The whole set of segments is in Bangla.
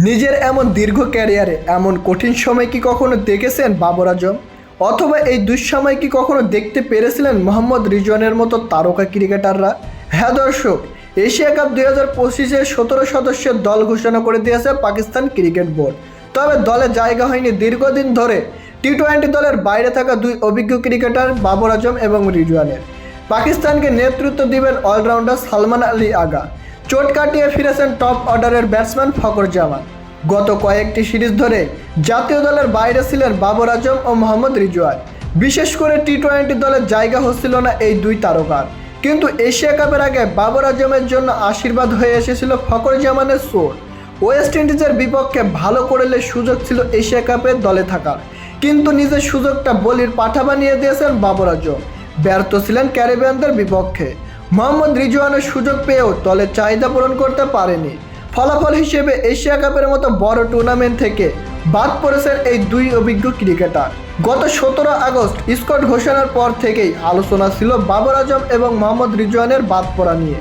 নিজের এমন দীর্ঘ ক্যারিয়ারে এমন কঠিন সময় কি কখনো দেখেছেন বাবর আজম? অথবা এই দুঃসময় কি কখনো দেখতে পেরেছিলেন মোহাম্মদ রিজওয়ানের মতো তারকা ক্রিকেটাররা? হ্যাঁ দর্শক, এশিয়া কাপ 2025-এ 17 সদস্যের দল ঘোষণা করে দিয়েছে পাকিস্তান ক্রিকেট বোর্ড। তবে দলে জায়গা হয়নি দীর্ঘদিন ধরে টি-20 দলের বাইরে থাকা দুই অভিজ্ঞ ক্রিকেটার বাবর আজম এবং রিজওয়ানের। পাকিস্তানকে নেতৃত্ব দিবেন অলরাউন্ডার সালমান আলী আগা। চোট কাটিয়ে ফিরেছেন টপ অর্ডারের ব্যাটসম্যান ফখর জামান। গত কয়েকটি সিরিজ ধরে জাতীয় দলের বাইরে ছিলেন বাবর আজম ও মোহাম্মদ রিজওয়ান। বিশেষ করে টি-20 দলের জায়গা হচ্ছিল না এই দুই তারকার। কিন্তু এশিয়া কাপের আগে বাবর আজমের জন্য আশীর্বাদ হয়ে এসেছিল ফখর জামানের চোট। ওয়েস্ট ইন্ডিজের বিপক্ষে ভালো করলে সুযোগ ছিল এশিয়া কাপের দলে থাকার, কিন্তু নিজের সুযোগটা বলির পাঠা বানিয়ে দিয়েছেন বাবর আজম। ব্যর্থ ছিলেন ক্যারিবিয়ানদের বিপক্ষে। মোহাম্মদ রিজওয়ানের সুযোগ পেয়েও দলের চাহিদা পূরণ করতে পারেনি। ফলাফল হিসেবে এশিয়া কাপের মতো বড় টুর্নামেন্ট থেকে বাদ পড়েছেন এই দুই অভিজ্ঞ ক্রিকেটার। গত 17 আগস্ট স্কট ঘোষণার পর থেকেই আলোচনা ছিল বাবর আজম এবং মোহাম্মদ রিজওয়ানের বাদ পড়া নিয়ে।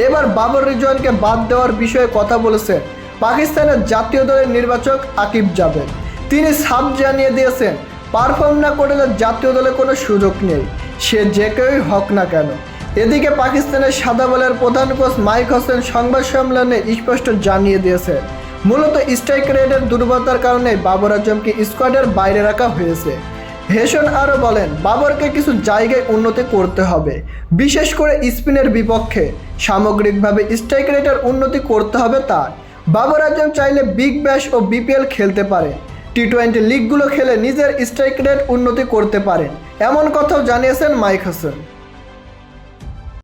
এবার বাবর রিজওয়ানকে বাদ দেওয়ার বিষয়ে কথা বলেছেন পাকিস্তানের জাতীয় দলের নির্বাচক আকিব জাভেদ। তিনি সাফ জানিয়ে দিয়েছেন, পারফর্ম না করলে জাতীয় দলে কোনো সুযোগ নেই, সে যে কেউই হোক না কেন। এদিকে পাকিস্তানের সাদা বলের প্রধান কোচ মাইক হোসেন সংবাদ সম্মেলনে স্পষ্ট জানিয়ে দিয়েছে, মূলত স্ট্রাইক রেটের দুর্বলতার কারণে বাবর আজমকে স্কোয়াডের বাইরে রাখা হয়েছে। হেসন আরও বলেন, বাবরকে কিছু জায়গায় উন্নতি করতে হবে, বিশেষ করে স্পিনের বিপক্ষে। সামগ্রিকভাবে স্ট্রাইক রেটের উন্নতি করতে হবে তার। বাবর আজম চাইলে বিগ ব্যাশ ও বিপিএল খেলতে পারে, টি-20 লিগগুলো খেলে নিজের স্ট্রাইক রেট উন্নতি করতে পারেন, এমন কথাও জানিয়েছেন মাইক হোসেন।